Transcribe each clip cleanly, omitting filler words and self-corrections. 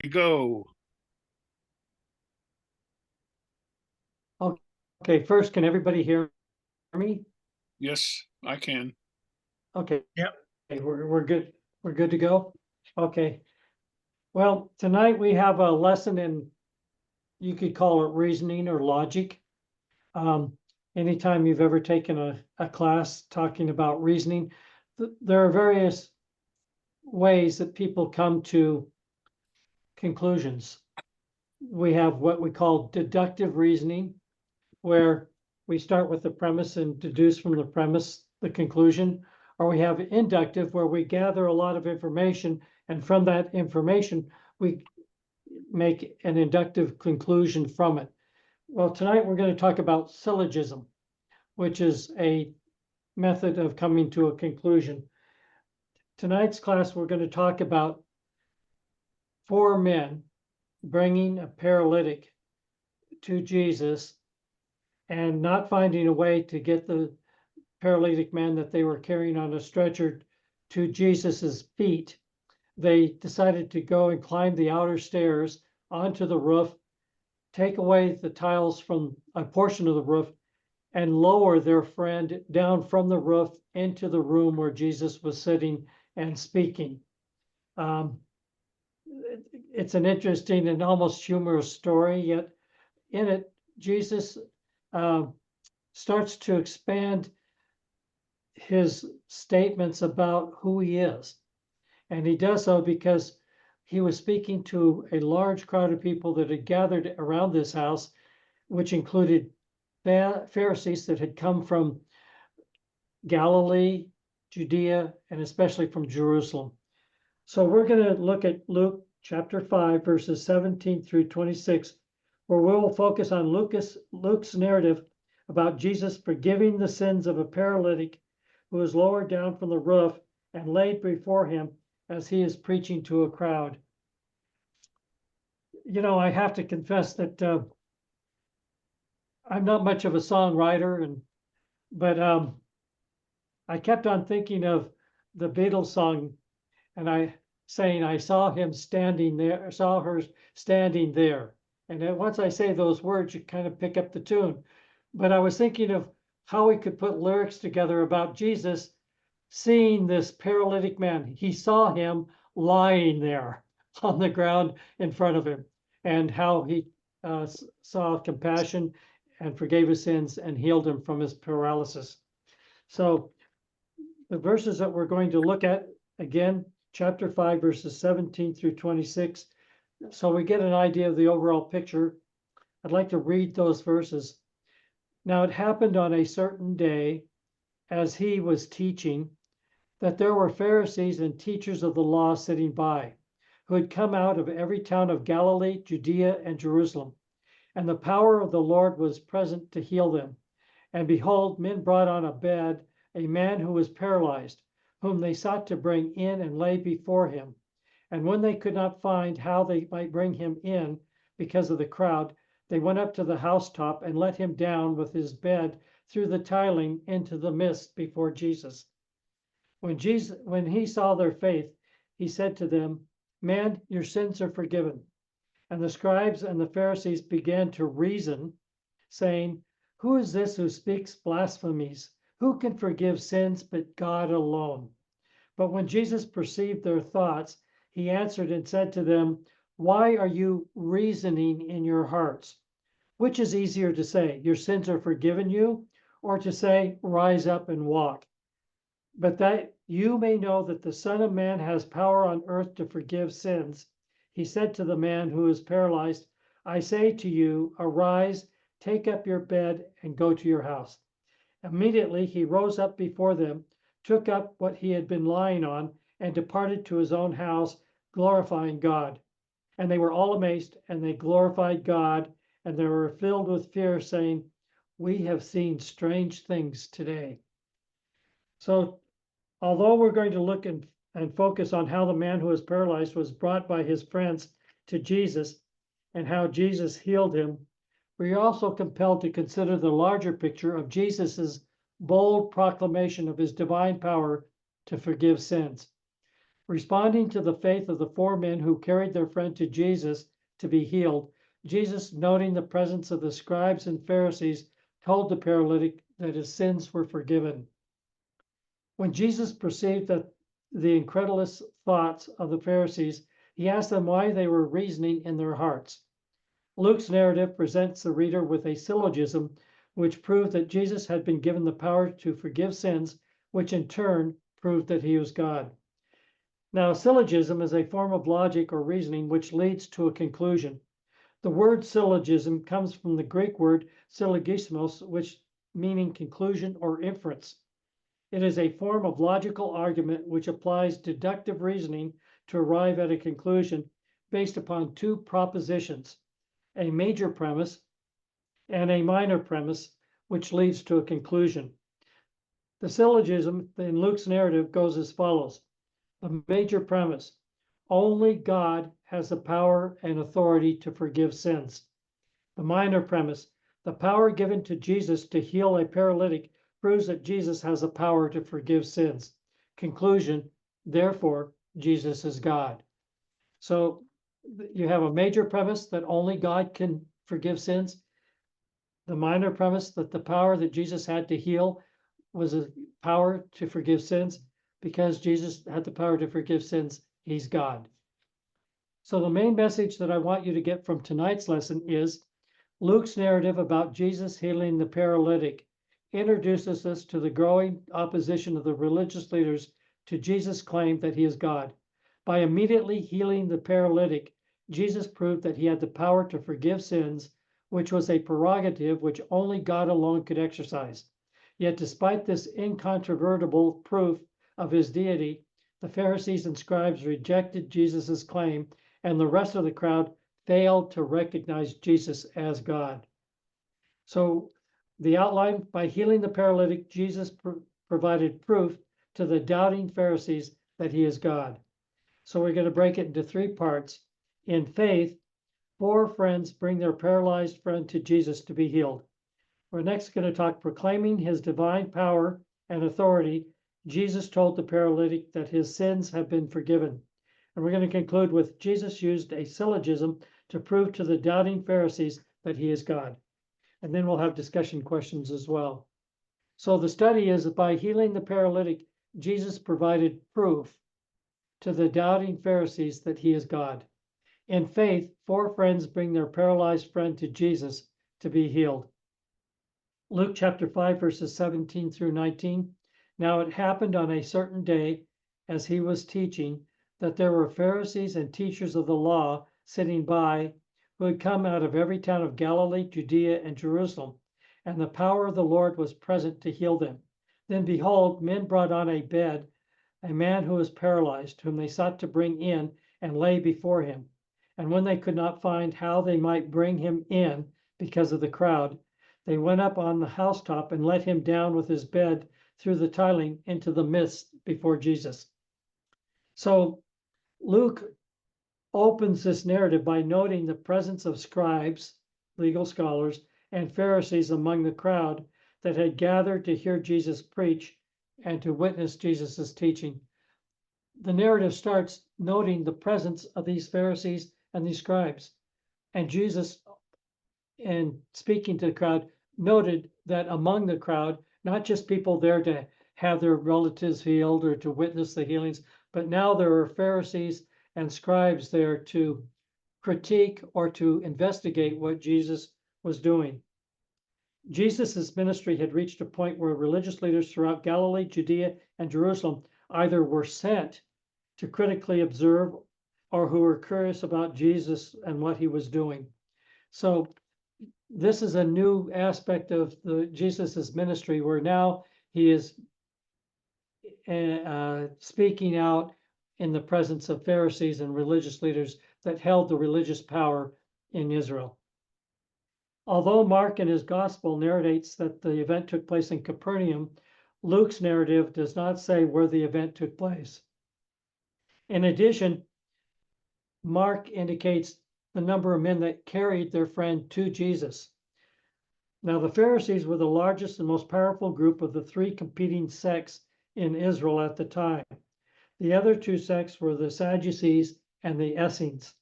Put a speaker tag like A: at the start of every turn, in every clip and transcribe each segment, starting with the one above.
A: Go.
B: Okay, first, can everybody hear me?
A: Yes, I can.
B: Okay,
C: Yep.
B: we're good. We're good to go. Okay. Well, tonight we have a lesson in, you could call it reasoning or logic. Anytime you've ever taken a class talking about reasoning, there are various ways that people come to conclusions. We have what we call deductive reasoning, where we start with the premise and deduce from the premise the conclusion, or we have inductive, where we gather a lot of information, and from that information, we make an inductive conclusion from it. Well, tonight we're going to talk about syllogism, which is a method of coming to a conclusion. Tonight's class, we're going to talk about 4 men bringing a paralytic to Jesus and not finding a way to get the paralytic man that they were carrying on a stretcher to Jesus's feet. They decided to go and climb the outer stairs onto the roof, take away the tiles from a portion of the roof, and lower their friend down from the roof into the room where Jesus was sitting and speaking. It's an interesting and almost humorous story, yet in it, Jesus starts to expand his statements about who he is. And he does so because he was speaking to a large crowd of people that had gathered around this house, which included Pharisees that had come from Galilee, Judea, and especially from Jerusalem. So we're going to look at Luke chapter 5, verses 17 through 26, where we will focus on Luke's narrative about Jesus forgiving the sins of a paralytic who was lowered down from the roof and laid before him as he is preaching to a crowd. You know, I have to confess that I'm not much of a songwriter, but I kept on thinking of the Beatles song, and I saw him standing there, saw her standing there. And then once I say those words, you kind of pick up the tune. But I was thinking of how we could put lyrics together about Jesus seeing this paralytic man. He saw him lying there on the ground in front of him, and how he saw compassion and forgave his sins and healed him from his paralysis. So the verses that we're going to look at, again, chapter 5, verses 17 through 26, so we get an idea of the overall picture. I'd like to read those verses. Now it happened on a certain day, as he was teaching, that there were Pharisees and teachers of the law sitting by, who had come out of every town of Galilee, Judea, and Jerusalem. And the power of the Lord was present to heal them. And behold, men brought on a bed a man who was paralyzed, whom they sought to bring in and lay before him. And when they could not find how they might bring him in because of the crowd, they went up to the housetop and let him down with his bed through the tiling into the midst before Jesus. When he saw their faith, he said to them, "Man, your sins are forgiven." And the scribes and the Pharisees began to reason, saying, "Who is this who speaks blasphemies? Who can forgive sins but God alone?" But when Jesus perceived their thoughts, he answered and said to them, "Why are you reasoning in your hearts? Which is easier to say, 'Your sins are forgiven you,' or to say, 'Rise up and walk'? But that you may know that the Son of Man has power on earth to forgive sins," he said to the man who is paralyzed, "I say to you, arise, take up your bed, and go to your house." Immediately he rose up before them, took up what he had been lying on, and departed to his own house, glorifying God. And they were all amazed, and they glorified God, and they were filled with fear, saying, "We have seen strange things today." So, although we're going to look and focus on how the man who was paralyzed was brought by his friends to Jesus and how Jesus healed him, we are also compelled to consider the larger picture of Jesus's bold proclamation of his divine power to forgive sins. Responding to the faith of the four men who carried their friend to Jesus to be healed, Jesus, noting the presence of the scribes and Pharisees, told the paralytic that his sins were forgiven. When Jesus perceived that the incredulous thoughts of the Pharisees, he asked them why they were reasoning in their hearts. Luke's narrative presents the reader with a syllogism which proved that Jesus had been given the power to forgive sins, which in turn proved that he was God. Now, a syllogism is a form of logic or reasoning which leads to a conclusion. The word syllogism comes from the Greek word syllogismos, which meaning conclusion or inference. It is a form of logical argument which applies deductive reasoning to arrive at a conclusion based upon two propositions, a major premise and a minor premise, which leads to a conclusion. The syllogism in Luke's narrative goes as follows. The major premise: only God has the power and authority to forgive sins. The minor premise: the power given to Jesus to heal a paralytic proves that Jesus has the power to forgive sins. Conclusion: therefore, Jesus is God. So you have a major premise that only God can forgive sins. The minor premise that the power that Jesus had to heal was a power to forgive sins. Because Jesus had the power to forgive sins, he's God. So the main message that I want you to get from tonight's lesson is Luke's narrative about Jesus healing the paralytic introduces us to the growing opposition of the religious leaders to Jesus' claim that he is God. By immediately healing the paralytic, Jesus proved that he had the power to forgive sins, which was a prerogative which only God alone could exercise. Yet despite this incontrovertible proof of his deity, the Pharisees and scribes rejected Jesus' claim, and the rest of the crowd failed to recognize Jesus as God. So the outline: by healing the paralytic, Jesus provided proof to the doubting Pharisees that he is God. So we're going to break it into three parts. In faith, four friends bring their paralyzed friend to Jesus to be healed. We're next going to talk proclaiming his divine power and authority. Jesus told the paralytic that his sins have been forgiven. And we're going to conclude with Jesus used a syllogism to prove to the doubting Pharisees that he is God. And then we'll have discussion questions as well. So the study is that by healing the paralytic, Jesus provided proof to the doubting Pharisees that he is God. In faith, four friends bring their paralyzed friend to Jesus to be healed. Luke chapter 5, verses 17 through 19. Now it happened on a certain day, as he was teaching, that there were Pharisees and teachers of the law sitting by, who had come out of every town of Galilee, Judea, and Jerusalem, and the power of the Lord was present to heal them. Then behold, men brought on a bed a man who was paralyzed, whom they sought to bring in and lay before him. And when they could not find how they might bring him in because of the crowd, they went up on the housetop and let him down with his bed through the tiling into the midst before Jesus. So Luke opens this narrative by noting the presence of scribes, legal scholars, and Pharisees among the crowd that had gathered to hear Jesus preach and to witness Jesus's teaching. The narrative starts noting the presence of these Pharisees and these scribes. And Jesus, in speaking to the crowd, noted that among the crowd, not just people there to have their relatives healed or to witness the healings, but now there are Pharisees and scribes there to critique or to investigate what Jesus was doing. Jesus' ministry had reached a point where religious leaders throughout Galilee, Judea, and Jerusalem either were sent to critically observe or who were curious about Jesus and what he was doing. So this is a new aspect of Jesus's ministry, where now he is speaking out in the presence of Pharisees and religious leaders that held the religious power in Israel. Although Mark in his gospel narrates that the event took place in Capernaum, Luke's narrative does not say where the event took place. In addition, Mark indicates the number of men that carried their friend to Jesus. Now, the Pharisees were the largest and most powerful group of the three competing sects in Israel at the time. The other two sects were the Sadducees and the Essenes.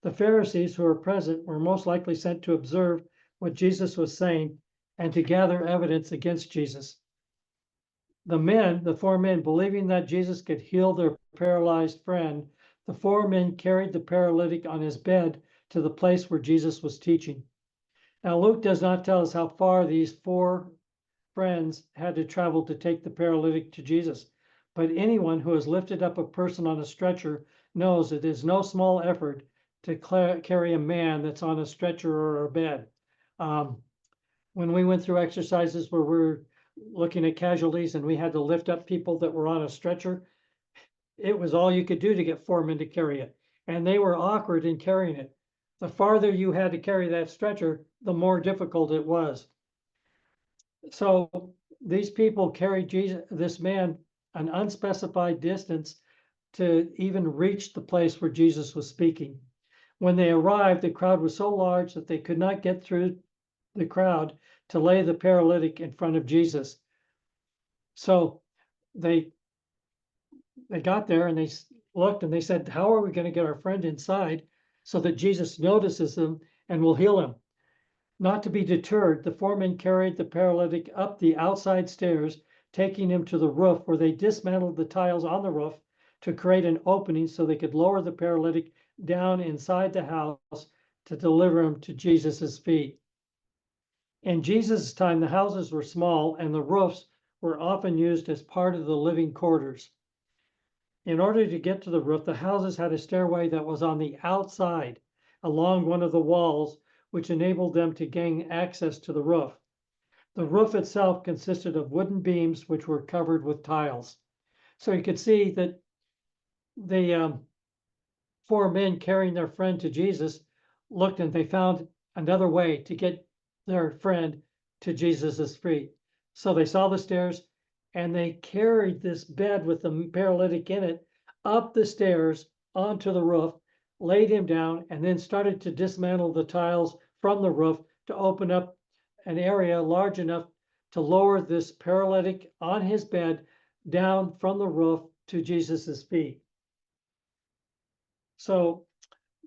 B: The Pharisees who were present were most likely sent to observe what Jesus was saying and to gather evidence against Jesus. The four men, believing that Jesus could heal their paralyzed friend, the four men carried the paralytic on his bed to the place where Jesus was teaching. Now, Luke does not tell us how far these four friends had to travel to take the paralytic to Jesus, but anyone who has lifted up a person on a stretcher knows it is no small effort to carry a man that's on a stretcher or a bed. When we went through exercises where we're looking at casualties and we had to lift up people that were on a stretcher, it was all you could do to get four men to carry it. And they were awkward in carrying it. The farther you had to carry that stretcher, the more difficult it was. So these people carried this man an unspecified distance to even reach the place where Jesus was speaking. When they arrived, the crowd was so large that they could not get through the crowd to lay the paralytic in front of Jesus. So they got there and they looked and they said, how are we going to get our friend inside so that Jesus notices him and will heal him? Not to be deterred, the four men carried the paralytic up the outside stairs, taking him to the roof, where they dismantled the tiles on the roof to create an opening so they could lower the paralytic down inside the house to deliver him to Jesus's feet. In Jesus' time, the houses were small and the roofs were often used as part of the living quarters. In order to get to the roof, the houses had a stairway that was on the outside along one of the walls, which enabled them to gain access to the roof. The roof itself consisted of wooden beams which were covered with tiles. So you could see that the four men carrying their friend to Jesus looked and they found another way to get their friend to Jesus's feet. So they saw the stairs and they carried this bed with the paralytic in it up the stairs onto the roof, laid him down, and then started to dismantle the tiles from the roof to open up an area large enough to lower this paralytic on his bed down from the roof to Jesus's feet. So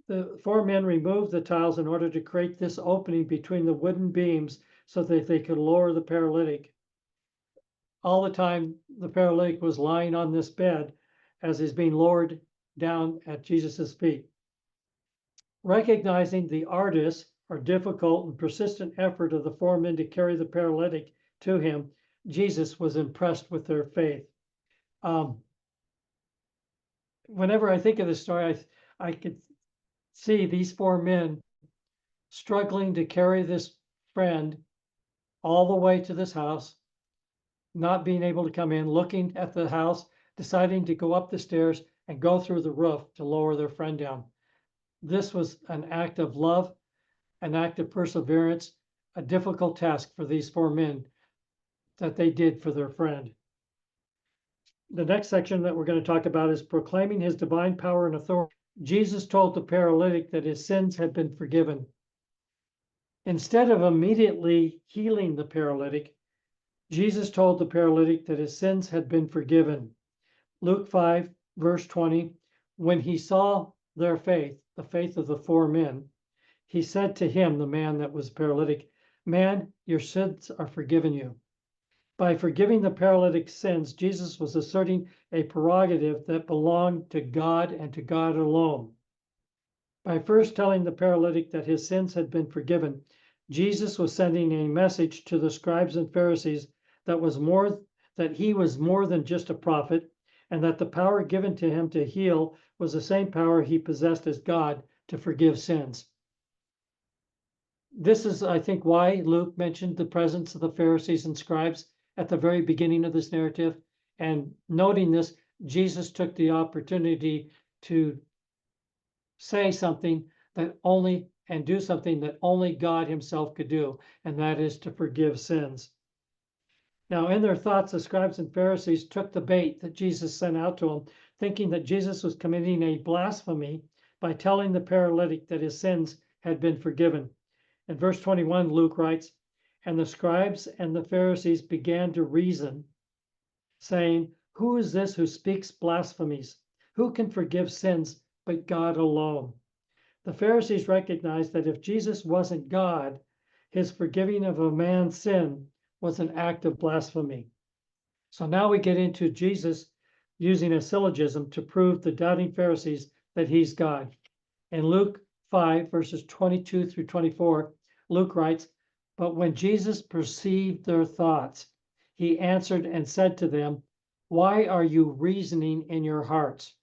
B: the four men removed the tiles in order to create this opening between the wooden beams so that they could lower the paralytic. All the time, the paralytic was lying on this bed as he's being lowered down at Jesus's feet. Recognizing the arduous or difficult and persistent effort of the four men to carry the paralytic to him, Jesus was impressed with their faith. Whenever I think of this story, I could see these four men struggling to carry this friend all the way to this house, not being able to come in, looking at the house, deciding to go up the stairs and go through the roof to lower their friend down. This was an act of love, an act of perseverance, a difficult task for these four men that they did for their friend. The next section that we're going to talk about is proclaiming his divine power and authority. Jesus told the paralytic that his sins had been forgiven. Instead of immediately healing the paralytic, Jesus told the paralytic that his sins had been forgiven. Luke 5, verse 20, when he saw their faith, the faith of the four men, he said to him, the man that was paralytic, man, your sins are forgiven you. By forgiving the paralytic's sins, Jesus was asserting a prerogative that belonged to God and to God alone. By first telling the paralytic that his sins had been forgiven, Jesus was sending a message to the scribes and Pharisees that he was more than just a prophet, and that the power given to him to heal was the same power he possessed as God to forgive sins. This is, I think, why Luke mentioned the presence of the Pharisees and scribes at the very beginning of this narrative. And noting this, Jesus took the opportunity to say something that only and do something that only God himself could do, and that is to forgive sins. Now, in their thoughts, the scribes and Pharisees took the bait that Jesus sent out to them, thinking that Jesus was committing a blasphemy by telling the paralytic that his sins had been forgiven. In verse 21, Luke writes, and the scribes and the Pharisees began to reason, saying, Who is this who speaks blasphemies? Who can forgive sins but God alone? The Pharisees recognized that if Jesus wasn't God, his forgiving of a man's sin was an act of blasphemy. So now we get into Jesus using a syllogism to prove the doubting Pharisees that he's God. In Luke 5, verses 22 through 24, Luke writes, "But when Jesus perceived their thoughts, he answered and said to them, 'Why are you reasoning in your hearts?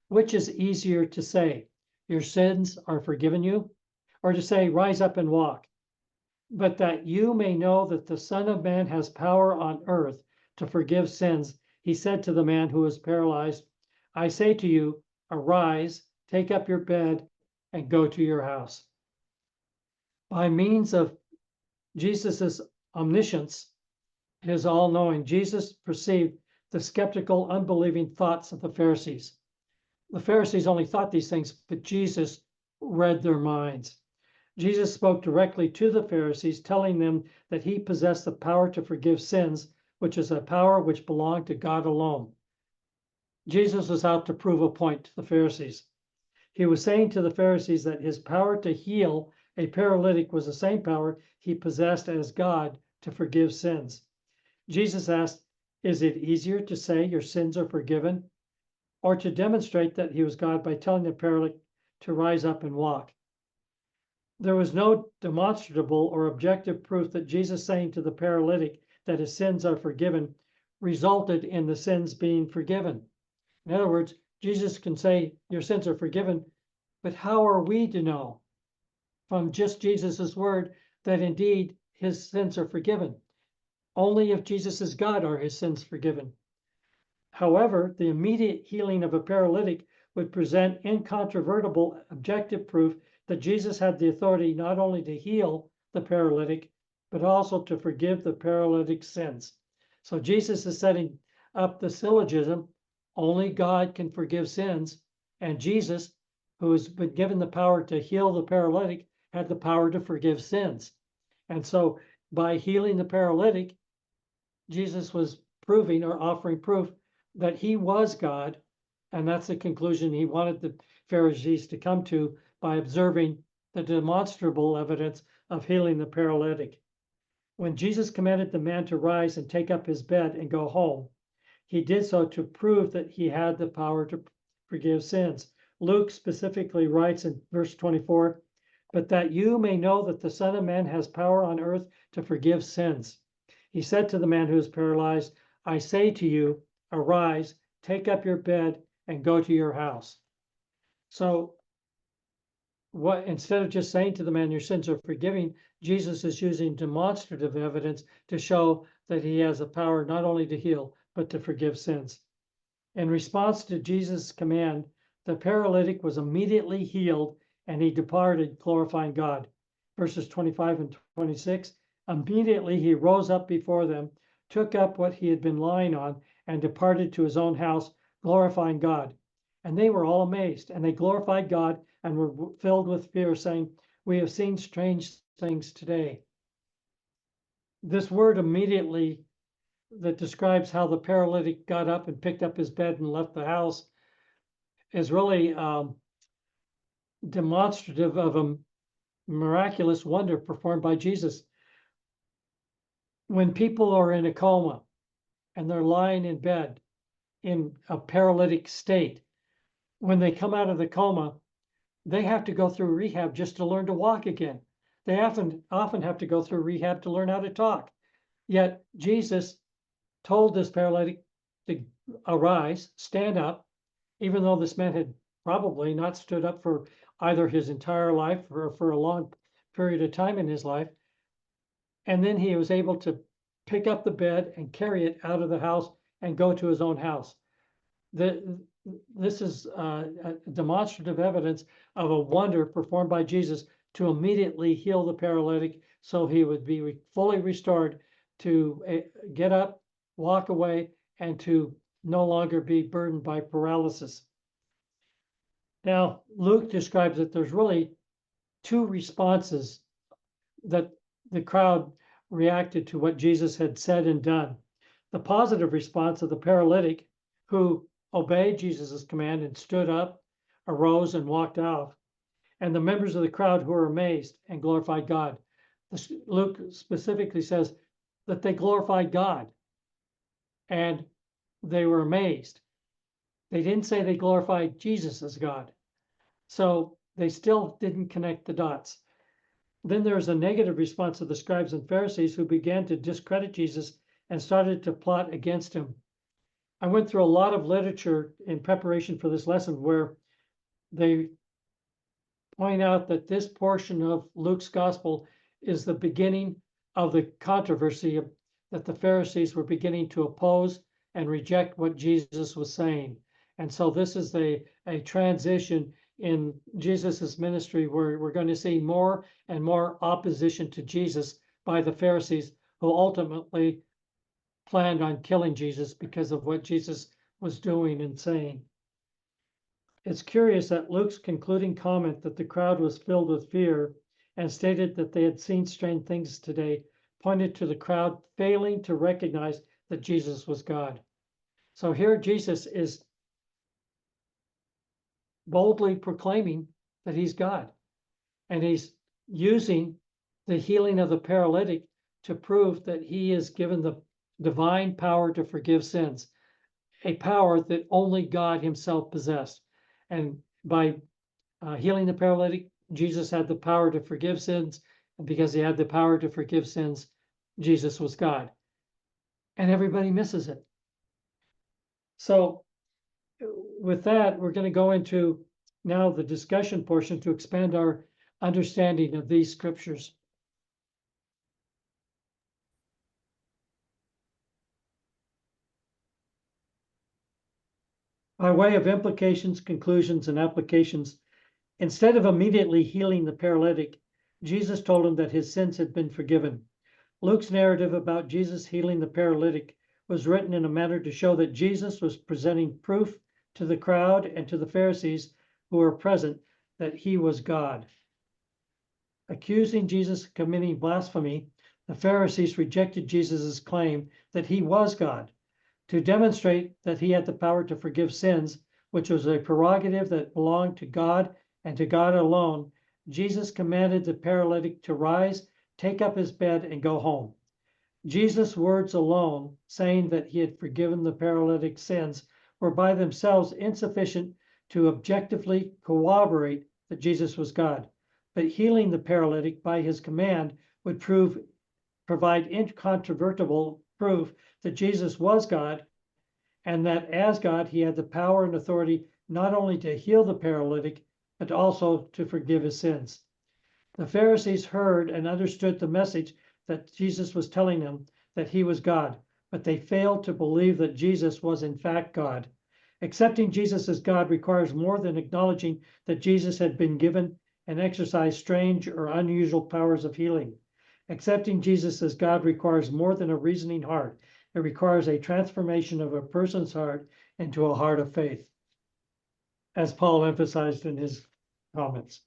B: Which is easier to say, your sins are forgiven you, or to say, rise up and walk? But that you may know that the Son of Man has power on earth to forgive sins, he said to the man who was paralyzed, I say to you, arise, take up your bed, and go to your house.'" By means of Jesus's omniscience, his all-knowing, Jesus perceived the skeptical, unbelieving thoughts of the Pharisees. The Pharisees only thought these things, but Jesus read their minds. Jesus spoke directly to the Pharisees, telling them that he possessed the power to forgive sins, which is a power which belonged to God alone. Jesus was out to prove a point to the Pharisees. He was saying to the Pharisees that his power to heal a paralytic was the same power he possessed as God to forgive sins. Jesus asked, is it easier to say your sins are forgiven, or to demonstrate that he was God by telling the paralytic to rise up and walk? There was no demonstrable or objective proof that Jesus saying to the paralytic that his sins are forgiven resulted in the sins being forgiven. In other words, Jesus can say your sins are forgiven, but how are we to know from just Jesus's word that indeed his sins are forgiven? Only if Jesus is God are his sins forgiven. However, the immediate healing of a paralytic would present incontrovertible objective proof that Jesus had the authority not only to heal the paralytic, but also to forgive the paralytic's sins. So Jesus is setting up the syllogism, only God can forgive sins, and Jesus, who has been given the power to heal the paralytic, had the power to forgive sins. And so by healing the paralytic, Jesus was proving or offering proof that he was God. And that's the conclusion he wanted the Pharisees to come to by observing the demonstrable evidence of healing the paralytic. When Jesus commanded the man to rise and take up his bed and go home, he did so to prove that he had the power to forgive sins. Luke specifically writes in verse 24, "But that you may know that the Son of Man has power on earth to forgive sins. He said to the man who is paralyzed, I say to you, arise, take up your bed, and go to your house." So instead of just saying to the man, your sins are forgiven, Jesus is using demonstrative evidence to show that he has the power not only to heal, but to forgive sins. In response to Jesus' command, the paralytic was immediately healed and he departed, glorifying God. Verses 25 and 26, immediately he rose up before them, took up what he had been lying on, and departed to his own house, glorifying God. And they were all amazed, and they glorified God and were filled with fear, saying, we have seen strange things today. This word immediately that describes how the paralytic got up and picked up his bed and left the house is really demonstrative of a miraculous wonder performed by Jesus. When people are in a coma and they're lying in bed in a paralytic state, when they come out of the coma, they have to go through rehab just to learn to walk again. They often have to go through rehab to learn how to talk. Yet Jesus told this paralytic to arise, stand up, even though this man had probably not stood up for either his entire life or for a long period of time in his life. And then he was able to pick up the bed and carry it out of the house and go to his own house. This is demonstrative evidence of a wonder performed by Jesus to immediately heal the paralytic so he would be fully restored to get up, walk away, and to no longer be burdened by paralysis. Now, Luke describes that there's really two responses that the crowd reacted to what Jesus had said and done. the positive response of the paralytic who obeyed Jesus' command and stood up, arose, and walked off, and the members of the crowd who were amazed and glorified God. Luke specifically says that they glorified God and they were amazed. They didn't say they glorified Jesus as God. So they still didn't connect the dots. Then there was a negative response of the scribes and Pharisees who began to discredit Jesus and started to plot against him. I went through a lot of literature in preparation for this lesson where they point out that this portion of Luke's gospel is the beginning of the controversy that the Pharisees were beginning to oppose and reject what Jesus was saying. And so this is a transition in Jesus's ministry where we're going to see more and more opposition to Jesus by the Pharisees, who ultimately planned on killing Jesus because of what Jesus was doing and saying. It's curious that Luke's concluding comment that the crowd was filled with fear and stated that they had seen strange things today pointed to the crowd failing to recognize that Jesus was God. So here Jesus is boldly proclaiming that he's God, and he's using the healing of the paralytic to prove that he is given the divine power to forgive sins, a power that only God himself possessed. And by healing the paralytic, Jesus had the power to forgive sins. And because he had the power to forgive sins, Jesus was God. And everybody misses it. So with that, we're going to go into now the discussion portion to expand our understanding of these scriptures. By way of implications, conclusions, and applications, instead of immediately healing the paralytic, Jesus told him that his sins had been forgiven. Luke's narrative about Jesus healing the paralytic was written in a manner to show that Jesus was presenting proof to the crowd and to the Pharisees who were present that he was God. Accusing Jesus of committing blasphemy, the Pharisees rejected Jesus' claim that he was God. To demonstrate that he had the power to forgive sins, which was a prerogative that belonged to God and to God alone, Jesus commanded the paralytic to rise, take up his bed, and go home. Jesus' words alone, saying that he had forgiven the paralytic's sins, were by themselves insufficient to objectively corroborate that Jesus was God. But healing the paralytic by his command would provide incontrovertible proof that Jesus was God, and that as God, he had the power and authority not only to heal the paralytic, but also to forgive his sins. The Pharisees heard and understood the message that Jesus was telling them, that he was God, but they failed to believe that Jesus was in fact God. Accepting Jesus as God requires more than acknowledging that Jesus had been given and exercised strange or unusual powers of healing. Accepting Jesus as God requires more than a reasoning heart. It requires a transformation of a person's heart into a heart of faith, as Paul emphasized in his comments.